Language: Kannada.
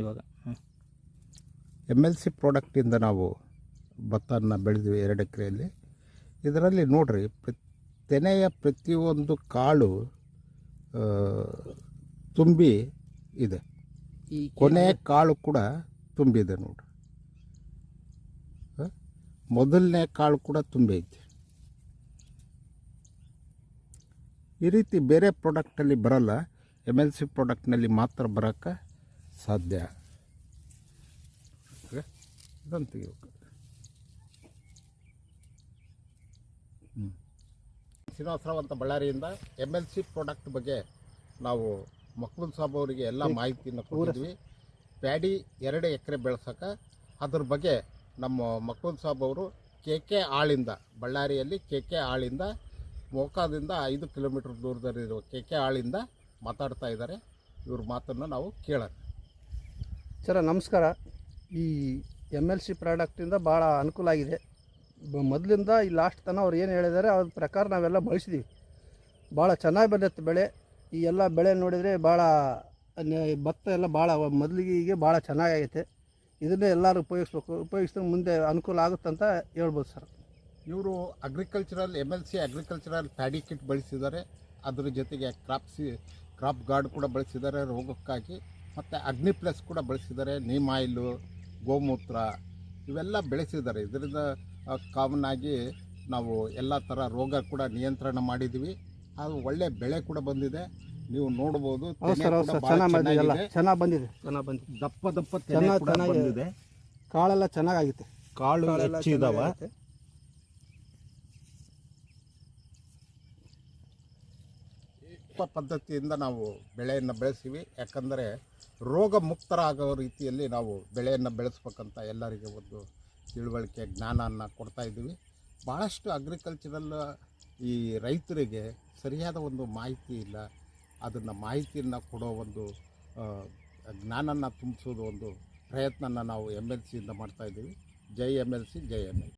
ಇವಾಗ MLC ಪ್ರಾಡಕ್ಟಿಂದ ನಾವು ಭತ್ತವನ್ನು ಬೆಳೆದ್ವಿ 2 ಎಕರೆಯಲ್ಲಿ. ಇದರಲ್ಲಿ ನೋಡ್ರಿ ತೆನೆಯ ಪ್ರತಿಯೊಂದು ಕಾಳು ತುಂಬಿ ಇದೆ, ಕೊನೆಯ ಕಾಳು ಕೂಡ ತುಂಬಿದೆ ನೋಡ್ರಿ. ಮೊದಲನೇ ಕಾಳು ಕೂಡ ತುಂಬೈತಿ. ಈ ರೀತಿ ಬೇರೆ ಪ್ರಾಡಕ್ಟಲ್ಲಿ ಬರಲ್ಲ, MLC ಪ್ರಾಡಕ್ಟ್ನಲ್ಲಿ ಮಾತ್ರ ಬರೋಕ್ಕೆ ಸಾಧ್ಯ. ಇದನ್ನು ತೆಗಿಬೇಕು. ಶ್ರೀನಿವಾಸರಾವ್ ಬಳ್ಳಾರಿಯಿಂದ MLC ಪ್ರಾಡಕ್ಟ್ ಬಗ್ಗೆ ನಾವು ಮಕ್ಬೂಲ್ ಸಾಬ್ ಅವರಿಗೆ ಎಲ್ಲ ಮಾಹಿತಿಯನ್ನು ಕೊಟ್ಟಿದ್ವಿ. ಪ್ಯಾಡಿ 2 ಎಕರೆ ಬೆಳೆಸೋಕೆ ಅದ್ರ ಬಗ್ಗೆ ನಮ್ಮ ಮಕ್ಬೂಲ್ ಸಾಬ್ ಅವರು KK ಆಳಿಂದ, ಬಳ್ಳಾರಿಯಲ್ಲಿ KK ಆಳಿಂದ ಮೋಕಾದಿಂದ 5 ಕಿಲೋಮೀಟರ್ ದೂರದಲ್ಲಿರುವ KK ಆಳಿಂದ ಮಾತಾಡ್ತಾ ಇದ್ದಾರೆ. ಇವ್ರ ಮಾತನ್ನು ನಾವು ಕೇಳೋಣ. ಸರ್ ನಮಸ್ಕಾರ. ಈ MLC ಪ್ರಾಡಕ್ಟಿಂದ ಭಾಳ ಅನುಕೂಲ ಆಗಿದೆ. ಮೊದಲಿಂದ ಈ ಲಾಸ್ಟ್ ತನಕ ಅವ್ರು ಏನು ಹೇಳಿದ್ದಾರೆ ಅದ್ರ ಪ್ರಕಾರ ನಾವೆಲ್ಲ ಬಳಸಿದ್ದೀವಿ. ಭಾಳ ಚೆನ್ನಾಗಿ ಬಂದೈತೆ ಬೆಳೆ. ಈ ಎಲ್ಲ ಬೆಳೆ ನೋಡಿದರೆ ಭಾಳ ಭತ್ತ ಎಲ್ಲ ಭಾಳ ಮೊದಲಿಗೆ ಭಾಳ ಚೆನ್ನಾಗೈತೆ. ಇದನ್ನೇ ಎಲ್ಲರೂ ಉಪಯೋಗಿಸಿದ್ರೆ ಮುಂದೆ ಅನುಕೂಲ ಆಗುತ್ತಂತ ಹೇಳ್ಬೋದು ಸರ್. ಇವರು MLC ಅಗ್ರಿಕಲ್ಚರಲ್ ಪ್ಯಾಡಿ ಕಿಟ್ ಬಳಸಿದ್ದಾರೆ. ಅದ್ರ ಜೊತೆಗೆ ಕ್ರಾಪ್ ಗಾರ್ಡ್ ಕೂಡ ಬಳಸಿದ್ದಾರೆ ರೋಗಕ್ಕಾಗಿ, ಮತ್ತು ಅಗ್ನಿ ಪ್ಲಸ್ ಕೂಡ ಬಳಸಿದ್ದಾರೆ. ನೀಮ್ ಆಯಿಲು, ಗೋಮೂತ್ರ ಇವೆಲ್ಲ ಬೆಳೆಸಿದ್ದಾರೆ. ಇದರಿಂದ ಕಾಮನ್ ಆಗಿ ನಾವು ಎಲ್ಲ ಥರ ರೋಗ ಕೂಡ ನಿಯಂತ್ರಣ ಮಾಡಿದ್ದೀವಿ. ಅದು ಒಳ್ಳೆ ಬೆಳೆ ಕೂಡ ಬಂದಿದೆ, ನೀವು ನೋಡ್ಬೋದು. ಚೆನ್ನಾಗಿ ಬಂದಿದೆ, ದಪ್ಪ ಬಂದಿದೆ. ಕಾಳೆಲ್ಲ ಚೆನ್ನಾಗಾಗಿದೆ, ಕಾಳು ಹೆಚ್ಚಿದಾವ. ಪದ್ಧತಿಯಿಂದ ನಾವು ಬೆಳೆಯನ್ನು ಬೆಳೆಸಿವಿ. ಯಾಕಂದರೆ ರೋಗ ಮುಕ್ತರಾಗೋ ರೀತಿಯಲ್ಲಿ ನಾವು ಬೆಳೆಯನ್ನು ಬೆಳೆಸ್ಬೇಕಂತ ಎಲ್ಲರಿಗೆ ಒಂದು ತಿಳುವಳಿಕೆ ಜ್ಞಾನವನ್ನು ಕೊಡ್ತಾ ಇದ್ದೀವಿ. ಭಾಳಷ್ಟು ಅಗ್ರಿಕಲ್ಚರಲ್ ಈ ರೈತರಿಗೆ ಸರಿಯಾದ ಒಂದು ಮಾಹಿತಿ ಇಲ್ಲ. ಅದನ್ನು ಮಾಹಿತಿಯನ್ನು ಕೊಡೋ ಒಂದು ಜ್ಞಾನನ ತುಂಬಿಸೋದು ಒಂದು ಪ್ರಯತ್ನನ ನಾವು MLCಯಿಂದ ಮಾಡ್ತಾಯಿದ್ದೀವಿ. ಜೈ MLC, ಜೈ MLC.